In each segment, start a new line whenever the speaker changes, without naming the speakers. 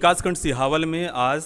विकासखंड सिहावल में आज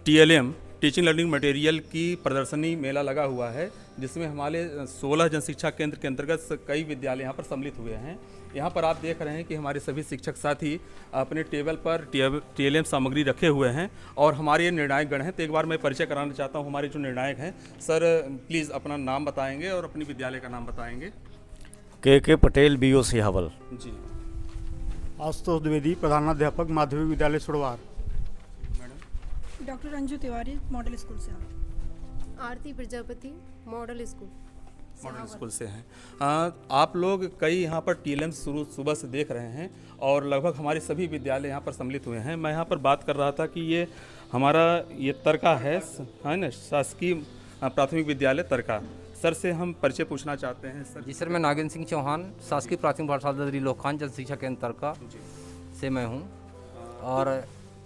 टीएलएम टीचिंग लर्निंग मटेरियल की प्रदर्शनी मेला लगा हुआ है, जिसमें हमारे 16 जन शिक्षा केंद्र के अंतर्गत कई विद्यालय यहाँ पर सम्मिलित हुए हैं। यहाँ पर आप देख रहे हैं कि हमारे सभी शिक्षक साथी अपने टेबल पर टीएलएम सामग्री रखे हुए हैं और हमारे ये निर्णायक गण हैं। तो एक बार मैं परिचय कराना चाहता हूँ हमारे जो निर्णायक हैं। सर प्लीज़ अपना नाम बताएंगे और अपनी विद्यालय का नाम बताएंगे।
K Patel B O Sihawal
ji.
आशुतोष द्विवेदी, प्रधानाध्यापक माध्यमिक विद्यालय Surwar.
Madam.
Doctor Anju Tiwari, model school से।
आरती प्रजापति, मॉडल स्कूल
से हैं। आप लोग कई यहाँ पर टीएलएम शुरू सुबह से देख रहे हैं और लगभग हमारे सभी विद्यालय यहाँ पर सम्मिलित हुए हैं। मैं यहाँ पर बात कर रहा था कि ये हमारा ये तरका है ना, शासकीय प्राथमिक विद्यालय तरका। सर से हम परिचय पूछना चाहते हैं। सर
जी सर, मैं नागेंद्र सिंह चौहान, शासकीय प्राथमिक पाठशाला दरिलोखान जन शिक्षा केंद्र तरका से मैं हूँ। और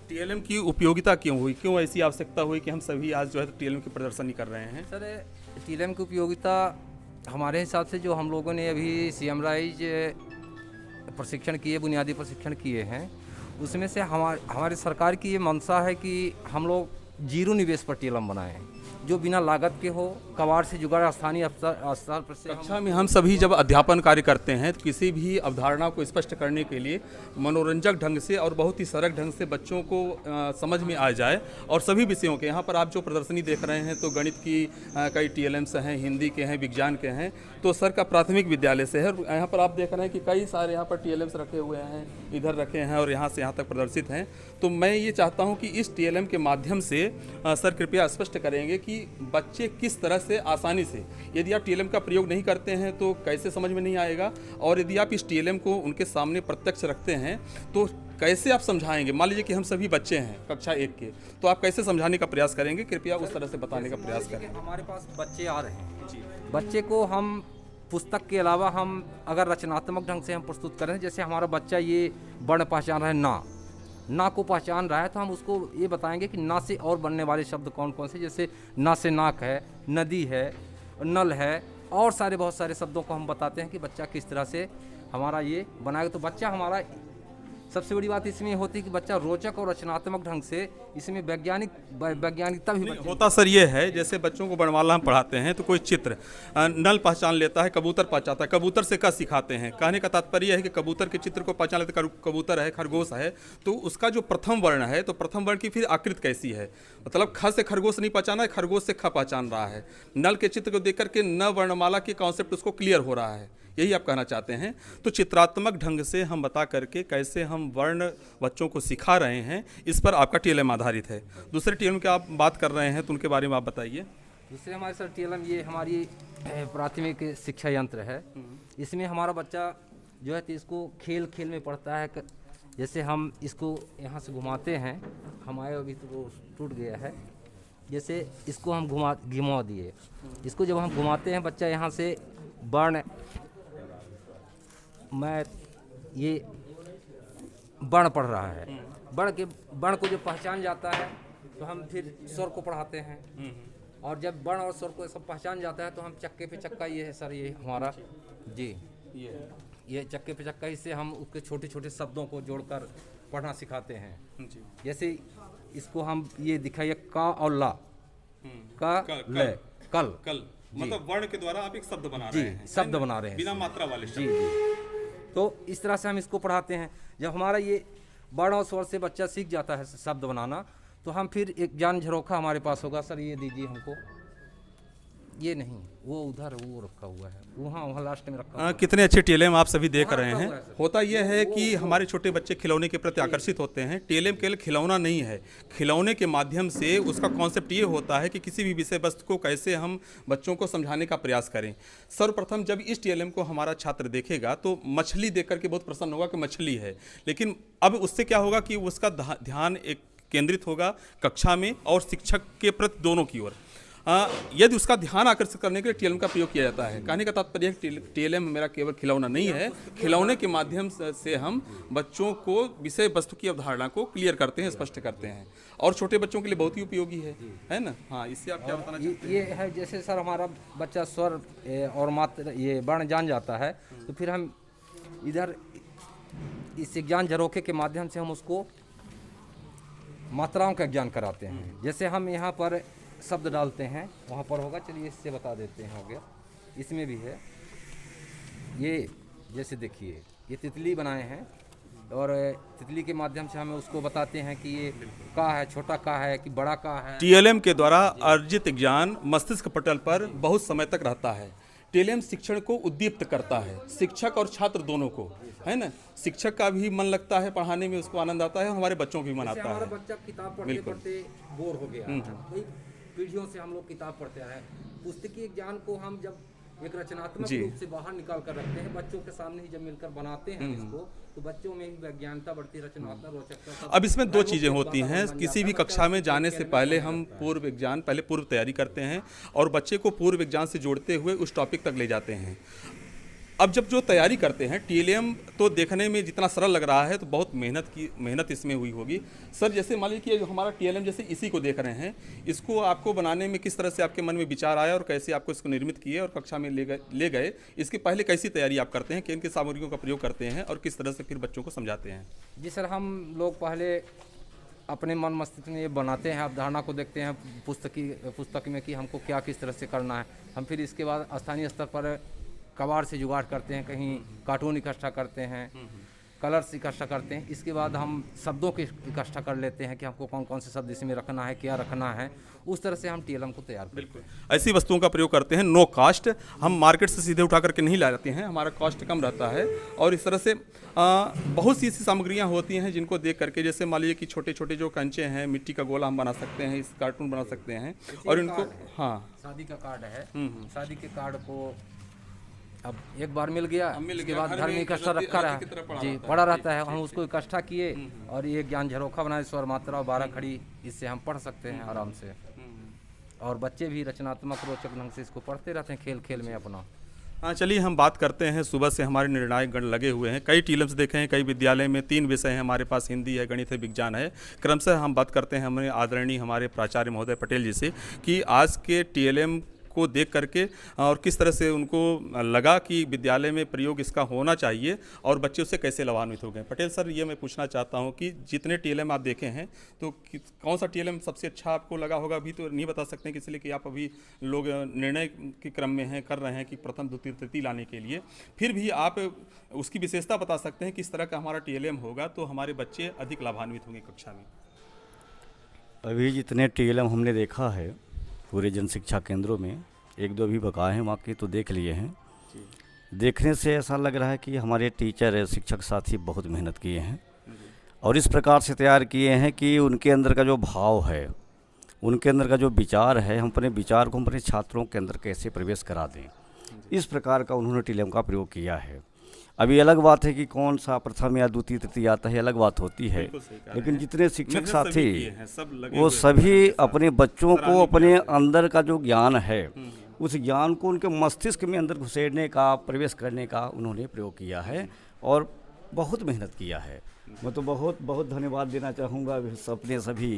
टीएलएम की उपयोगिता क्यों हुई, क्यों ऐसी आवश्यकता हुई कि हम सभी आज जो है टीएलएम की प्रदर्शनी कर रहे हैं?
सर, टीएलएम की उपयोगिता हमारे हिसाब से जो हम लोगों ने अभी सीएम राइज प्रशिक्षण किए, बुनियादी प्रशिक्षण किए हैं, उसमें से हमारी सरकार की ये मंशा है कि हम लोग जीरो निवेश पर टीएलएम बनाएं, जो बिना लागत के हो, कबाड़ से जुगाड़ स्थानीय स्तर पर से।
कक्षा में हम सभी जब अध्यापन कार्य करते हैं तो किसी भी अवधारणा को स्पष्ट करने के लिए मनोरंजक ढंग से और बहुत ही सरल ढंग से बच्चों को समझ में आ जाए। और सभी विषयों के यहाँ पर आप जो प्रदर्शनी देख रहे हैं तो गणित की कई टीएलएम्स हैं, हिंदी के हैं, विज्ञान के हैं। तो सर का प्राथमिक विद्यालय से है। यहाँ पर आप देख रहे हैं कि कई सारे यहाँ पर टीएलएम्स रखे हुए हैं, इधर रखे हैं और यहाँ से यहाँ तक प्रदर्शित हैं। तो मैं ये चाहता हूँ कि इस टीएलएम के माध्यम से सर कृपया स्पष्ट करेंगे कि बच्चे किस तरह से आसानी से, यदि आप टीएलएम का प्रयोग नहीं करते हैं तो कैसे समझ में नहीं आएगा, और यदि आप इस टीएलएम को उनके सामने प्रत्यक्ष रखते हैं तो कैसे आप समझाएंगे। मान लीजिए कि हम सभी बच्चे हैं कक्षा 1 के, तो आप कैसे समझाने का प्रयास करेंगे? कृपया उस तरह से बताने का प्रयास करें।
हमारे पास बच्चे आ रहे हैं जी, बच्चे को हम पुस्तक के अलावा हम अगर रचनात्मक ढंग से हम प्रस्तुत करें, जैसे हमारा बच्चा ये वर्ण पहचान रहा है, ना को पहचान रहा है, तो हम उसको ये बताएंगे कि ना से और बनने वाले शब्द कौन कौन से, जैसे ना से नाक है, नदी है, नल है, और बहुत सारे शब्दों को हम बताते हैं कि बच्चा किस तरह से हमारा ये बनाएगा। तो बच्चा हमारा, सबसे बड़ी बात इसमें होती है कि बच्चा रोचक और रचनात्मक ढंग से इसमें वैज्ञानिकता भी
होता। सर ये है जैसे बच्चों को वर्णमाला हम पढ़ाते हैं तो कोई चित्र नल पहचान लेता है, कबूतर पहचानता है। कबूतर से क्या सिखाते हैं? कहने का तात्पर्य है कि कबूतर के चित्र को पहचान लेते, कबूतर है, खरगोश है, तो उसका जो प्रथम वर्ण है, तो प्रथम वर्ण की फिर आकृति कैसी है, मतलब ख से खरगोश नहीं पहचाना है, खरगोश से ख पहचान रहा है। नल के चित्र को देख करके न वर्णमाला की कॉन्सेप्ट उसको क्लियर हो रहा है, यही आप कहना चाहते हैं। तो चित्रात्मक ढंग से हम बता करके कैसे हम वर्ण बच्चों को सिखा रहे हैं, इस पर आपका टीएलएम आधारित है। दूसरे टीएलएम की आप बात कर रहे हैं तो उनके बारे में आप बताइए।
दूसरे हमारे सर टीएलएम ये हमारी प्राथमिक शिक्षा यंत्र है। इसमें हमारा बच्चा जो है तो इसको खेल खेल में पढ़ता है। जैसे हम इसको यहाँ से घुमाते हैं, हमारे अभी तो वो टूट गया है, जैसे इसको हम घुमा दिए, इसको जब हम घुमाते हैं बच्चा यहाँ से वर्ण, मैं ये वर्ण पढ़ रहा है, वर्ण को जो पहचान जाता है तो हम फिर स्वर को पढ़ाते हैं, और जब वर्ण और स्वर को सब पहचान जाता है तो हम चक्के पे चक्का, ये है सर ये हमारा जी, ये चक्के पे चक्का, इससे हम उसके छोटे छोटे शब्दों को जोड़कर पढ़ना सिखाते हैं जी। जैसे इसको हम ये दिखाइए, का और ला, का ले, कल
मतलब वर्ण के द्वारा आप एक शब्द बना रहे हैं,
शब्द बना रहे हैं
बिना मात्रा वाले
जी। तो इस तरह से हम इसको पढ़ाते हैं। जब हमारा ये वर्ण और स्वर से बच्चा सीख जाता है शब्द बनाना, तो हम फिर एक ज्ञान झरोखा हमारे पास होगा। सर ये दीजिए हमको, ये नहीं, वो उधर वो रखा हुआ है, वहाँ लास्ट में रखा हुआ।
कितने अच्छे टीएलएम आप सभी देख रहे हैं। होता यह है कि हमारे छोटे बच्चे खिलौने के प्रति आकर्षित होते हैं। टीएलएम केवल खिलौना नहीं है, खिलौने के माध्यम से उसका कॉन्सेप्ट ये होता है कि किसी भी विषय वस्तु को कैसे हम बच्चों को समझाने का प्रयास करें। सर्वप्रथम जब इस टीएलएम को हमारा छात्र देखेगा तो मछली देख करके बहुत प्रसन्न होगा कि मछली है, लेकिन अब उससे क्या होगा कि उसका ध्यान एक केंद्रित होगा कक्षा में और शिक्षक के प्रति दोनों की ओर। यदि उसका ध्यान आकर्षित करने के लिए टीएलएम का प्रयोग किया जाता है। कहने का तात्पर्य है टीएलएम मेरा केवल खिलौना नहीं है, खिलौने के माध्यम से हम बच्चों को विषय वस्तु की अवधारणा को क्लियर करते हैं, स्पष्ट करते हैं, और छोटे बच्चों के लिए बहुत ही उपयोगी है ना। हाँ, इससे आप क्या बताना चाहते हैं?
ये है जैसे सर हमारा बच्चा स्वर और मात्र ये वर्ण जान जाता है, तो फिर हम इधर इस ज्ञान झरोखे के माध्यम से हम उसको मात्राओं का ज्ञान कराते हैं। जैसे हम यहाँ पर शब्द डालते हैं, वहाँ पर होगा, चलिए इससे बता देते हैं, हो गया, इसमें भी है ये। जैसे देखिए ये तितली बनाए हैं और तितली के माध्यम से हमें उसको बताते हैं कि ये का है, छोटा का है कि बड़ा का है।
टीएलएम के द्वारा अर्जित ज्ञान मस्तिष्क पटल पर बहुत समय तक रहता है। टीएलएम शिक्षण को उद्दीप्त करता है, शिक्षक और छात्र दोनों को, है ना। शिक्षक का भी मन लगता है पढ़ाने में, उसको आनंद आता है, हमारे बच्चों की मन आता
हमारा
है।
बच्चा किताब पढ़ते पढ़ते बोर हो गया, कई पीढ़ियों से हम लोग किताब पढ़ते आए हैं। पुस्तकीय ज्ञान को हम जब एक रचनात्मक रूप से बाहर निकाल कर रखते हैं, बच्चों के सामने ही जब मिलकर बनाते हैं इसको, तो बच्चों में भी वैज्ञानिकता बढ़ती, रचनात्मक रोचकता।
अब इसमें दो चीज़ें होती हैं। किसी भी कक्षा में जाने से पहले हम पूर्व तैयारी करते हैं और बच्चे को पूर्व विज्ञान से जोड़ते हुए उस टॉपिक तक ले जाते हैं। अब जब जो तैयारी करते हैं, टीएलएम तो देखने में जितना सरल लग रहा है, तो बहुत मेहनत इसमें हुई होगी। सर, जैसे मान लीजिए कि हमारा टीएलएम जैसे इसी को देख रहे हैं, इसको आपको बनाने में किस तरह से आपके मन में विचार आया और कैसे आपको इसको निर्मित किए और कक्षा में ले गए, इसके पहले कैसी तैयारी आप करते हैं, किन किन सामग्रियों का प्रयोग करते हैं और किस तरह से फिर बच्चों को समझाते हैं?
जी सर, हम लोग पहले अपने मन मस्तिष्क में ये बनाते हैं, अवधारणा को देखते हैं पुस्तक में कि हमको क्या किस तरह से करना है। हम फिर इसके बाद स्थानीय स्तर पर कबाड़ से जुगाड़ करते हैं, कहीं कार्टून इकट्ठा करते हैं, कलर्स इकट्ठा करते हैं। इसके बाद हम शब्दों के इकट्ठा कर लेते हैं कि हमको कौन कौन से शब्द इसमें रखना है, क्या रखना है। उस तरह से हम टीएलएम को तैयार करते हैं।
ऐसी वस्तुओं का प्रयोग करते हैं, नो कास्ट। हम मार्केट से सीधे उठा करके नहीं लाते हैं, हमारा कॉस्ट कम रहता है। और इस तरह से बहुत सी ऐसी सामग्रियाँ होती हैं जिनको देख करके, जैसे मान लीजिए कि छोटे छोटे जो कंचे हैं, मिट्टी का गोला हम बना सकते हैं, इस कार्टून बना सकते हैं और इनको, हाँ,
शादी का कार्ड है, शादी के कार्ड को अब एक बार मिल गया, उसके बाद घर में इकट्ठा रखा रहा जी, पड़ा रहता है। हम उसको इकट्ठा किए और ये ज्ञान झरोखा बनाए, स्वर मात्रा और 12 खड़ी, इससे हम पढ़ सकते हैं आराम से। और बच्चे भी रचनात्मक रोचक ढंग से इसको पढ़ते रहते हैं खेल खेल में अपना।
हाँ, चलिए हम बात करते हैं। सुबह से हमारे निर्णायक गण लगे हुए हैं, कई टीएलएम्स देखे हैं, कई विद्यालय में 3 विषय हैं हमारे पास, हिंदी है, गणित है, विज्ञान है। क्रमशः हम बात करते हैं हमारे आदरणीय हमारे प्राचार्य महोदय पटेल जी से कि आज के टीएलएम को देख करके और किस तरह से उनको लगा कि विद्यालय में प्रयोग इसका होना चाहिए और बच्चे उससे कैसे लाभान्वित हो गए। पटेल सर, ये मैं पूछना चाहता हूँ कि जितने टीएलएम आप देखे हैं, तो कौन सा टीएलएम सबसे अच्छा आपको लगा होगा? अभी तो नहीं बता सकते हैं, इसलिए कि आप अभी लोग निर्णय के क्रम में हैं, कर रहे हैं कि प्रथम द्वितीय तृतीय लाने के लिए। फिर भी आप उसकी विशेषता बता सकते हैं, किस तरह का हमारा टीएलएम होगा तो हमारे बच्चे अधिक लाभान्वित होंगे कक्षा में?
अभी जितने टीएलएम हमने देखा है पूरे जन शिक्षा केंद्रों में, 1-2 भी बकाए हैं, बाकी तो देख लिए हैं। देखने से ऐसा लग रहा है कि हमारे टीचर शिक्षक साथी बहुत मेहनत किए हैं और इस प्रकार से तैयार किए हैं कि उनके अंदर का जो भाव है, उनके अंदर का जो विचार है, हम अपने विचार को अपने छात्रों के अंदर कैसे प्रवेश करा दें, इस प्रकार का उन्होंने टीएलएम का प्रयोग किया है। अभी अलग बात है कि कौन सा प्रथम या द्वितीय तृतीय आता है, अलग बात होती है, लेकिन जितने शिक्षक साथी वो सभी अपने बच्चों को अपने अंदर का जो ज्ञान है, उस ज्ञान को उनके मस्तिष्क में अंदर घुसेड़ने का, प्रवेश करने का उन्होंने प्रयोग किया है और बहुत मेहनत किया है। मैं तो बहुत बहुत धन्यवाद देना चाहूँगा अपने सभी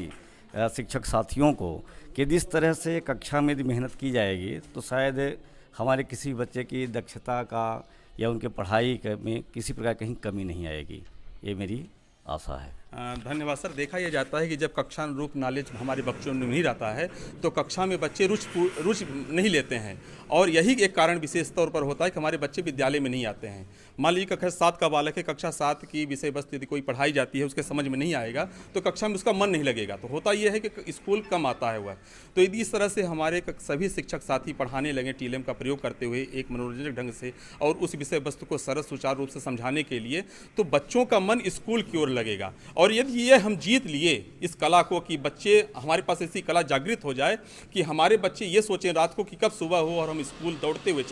शिक्षक साथियों को कि जिस तरह से कक्षा में यदि मेहनत की जाएगी तो शायद हमारे किसी बच्चे की दक्षता का या उनके पढ़ाई में किसी प्रकार कहीं कमी नहीं आएगी, ये मेरी आशा है।
धन्यवाद सर। देखा यह जाता है कि जब कक्षानुरूप नॉलेज हमारे बच्चों में नहीं रहता है तो कक्षा में बच्चे रुचि नहीं लेते हैं और यही एक कारण विशेष तौर पर होता है कि हमारे बच्चे विद्यालय में नहीं आते हैं। मान लीजिए कक्षा 7 का बालक है, कक्षा 7 की विषय वस्तु यदि कोई पढ़ाई जाती है, उसके समझ में नहीं आएगा तो कक्षा में उसका मन नहीं लगेगा, तो होता यह है कि स्कूल कम आता है वह। तो यदि इस तरह से हमारे सभी शिक्षक साथी पढ़ाने लगे टीएलएम का प्रयोग करते हुए एक मनोरंजक ढंग से और उस विषय वस्तु को सरल सुचारू रूप से समझाने के लिए, तो बच्चों का मन स्कूल की ओर लगेगा। और यदि ये हम जीत लिए इस कला को कि बच्चे, हमारे पास ऐसी कला जागृत हो जाए कि हमारे बच्चे ये सोचें रात को कि कब सुबह हो और हम स्कूल दौड़ते हुए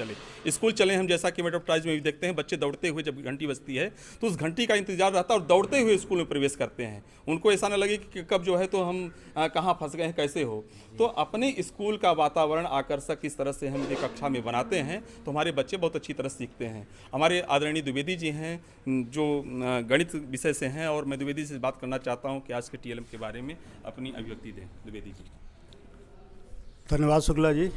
स्कूल चलें। हम जैसा कि एडवर्टाइज में भी देखते हैं, बच्चे दौड़ते हुए जब घंटी बजती है तो उस घंटी का इंतजार रहता है और दौड़ते हुए स्कूल में प्रवेश करते हैं। उनको ऐसा न लगे कि कब जो है तो हम कहाँ फंस गए हैं, कैसे हो। तो अपने स्कूल का वातावरण आकर्षक इस तरह से हम यदि कक्षा में बनाते हैं तो हमारे बच्चे बहुत अच्छी तरह सीखते हैं। हमारे आदरणीय द्विवेदी जी हैं जो गणित विषय से हैं और मैं द्विवेदी से बात करना चाहता हूं कि आज के टीएलएम के बारे में अपनी अभिव्यक्ति दें। द्विवेदी जी।
धन्यवाद शुक्ला जी।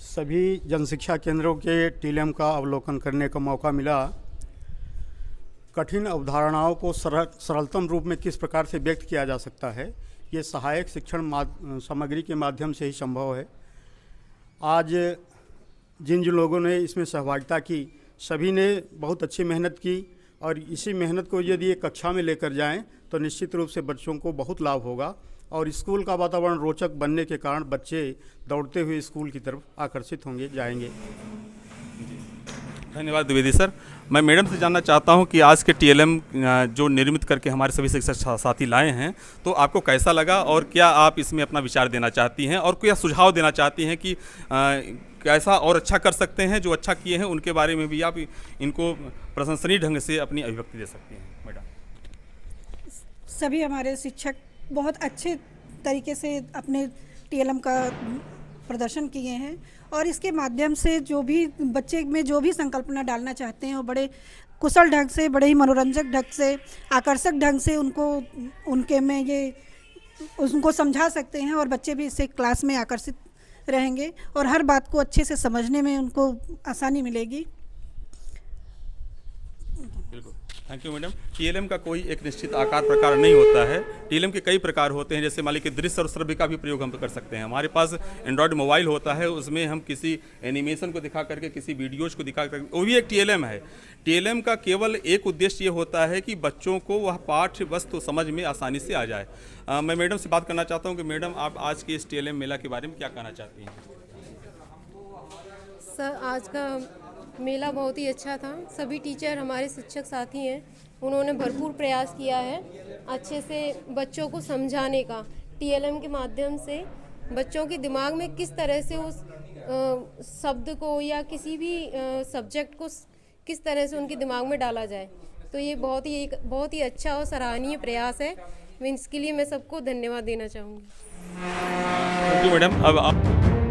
सभी जनशिक्षा केंद्रों के टीएलएम का अवलोकन करने का मौका मिला। कठिन अवधारणाओं को सरलतम रूप में किस प्रकार से व्यक्त किया जा सकता है, ये सहायक शिक्षण सामग्री के माध्यम से ही संभव है। आज जिन जिन लोगों ने इसमें सहभागिता की, सभी ने बहुत अच्छी मेहनत की और इसी मेहनत को यदि एक कक्षा में लेकर जाएं तो निश्चित रूप से बच्चों को बहुत लाभ होगा और स्कूल का वातावरण रोचक बनने के कारण बच्चे दौड़ते हुए स्कूल की तरफ आकर्षित होंगे, जाएंगे।
धन्यवाद द्विवेदी सर। मैं मैडम से जानना चाहता हूं कि आज के टीएलएम जो निर्मित करके हमारे सभी शिक्षक साथी लाए हैं, तो आपको कैसा लगा और क्या आप इसमें अपना विचार देना चाहती हैं और क्या सुझाव देना चाहती हैं कि कैसा और अच्छा कर सकते हैं? जो अच्छा किए हैं उनके बारे में भी आप इनको प्रशंसनीय ढंग से अपनी अभिव्यक्ति दे सकती हैं मैडम।
सभी हमारे शिक्षक बहुत अच्छे तरीके से अपने टीएलएम का प्रदर्शन किए हैं और इसके माध्यम से जो भी बच्चे में जो भी संकल्पना डालना चाहते हैं वो बड़े कुशल ढंग से, बड़े ही मनोरंजक ढंग से, आकर्षक ढंग से उनके में ये उनको समझा सकते हैं और बच्चे भी इससे क्लास में आकर्षित रहेंगे और हर बात को अच्छे से समझने में उनको आसानी मिलेगी।
बिल्कुल, थैंक यू मैडम। टीएलएम का कोई एक निश्चित आकार प्रकार नहीं होता है। टीएलएम के कई प्रकार होते हैं, जैसे मान लीजिए दृश्य और श्रव्य का भी प्रयोग हम कर सकते हैं। हमारे पास एंड्रॉयड मोबाइल होता है, उसमें हम किसी एनिमेशन को दिखा करके, किसी वीडियोज़ को दिखा करके, वो भी एक टीएलएम है। टीएलएम का केवल एक उद्देश्य ये होता है कि बच्चों को वह पाठ्य वस्तु समझ में आसानी से आ जाए। मैं मैडम से बात करना चाहता हूँ कि मैडम आप आज के इस टीएलएम मेला के बारे में क्या कहना चाहती हैं?
सर, आज का मेला बहुत ही अच्छा था। सभी टीचर हमारे शिक्षक साथी हैं, उन्होंने भरपूर प्रयास किया है अच्छे से बच्चों को समझाने का। टीएलएम के माध्यम से बच्चों के दिमाग में किस तरह से उस शब्द को या किसी भी सब्जेक्ट को किस तरह से उनके दिमाग में डाला जाए, तो ये बहुत ही अच्छा और सराहनीय प्रयास है। इसके लिए मैं सबको धन्यवाद देना चाहूँगी।
Thank you madam. अब आप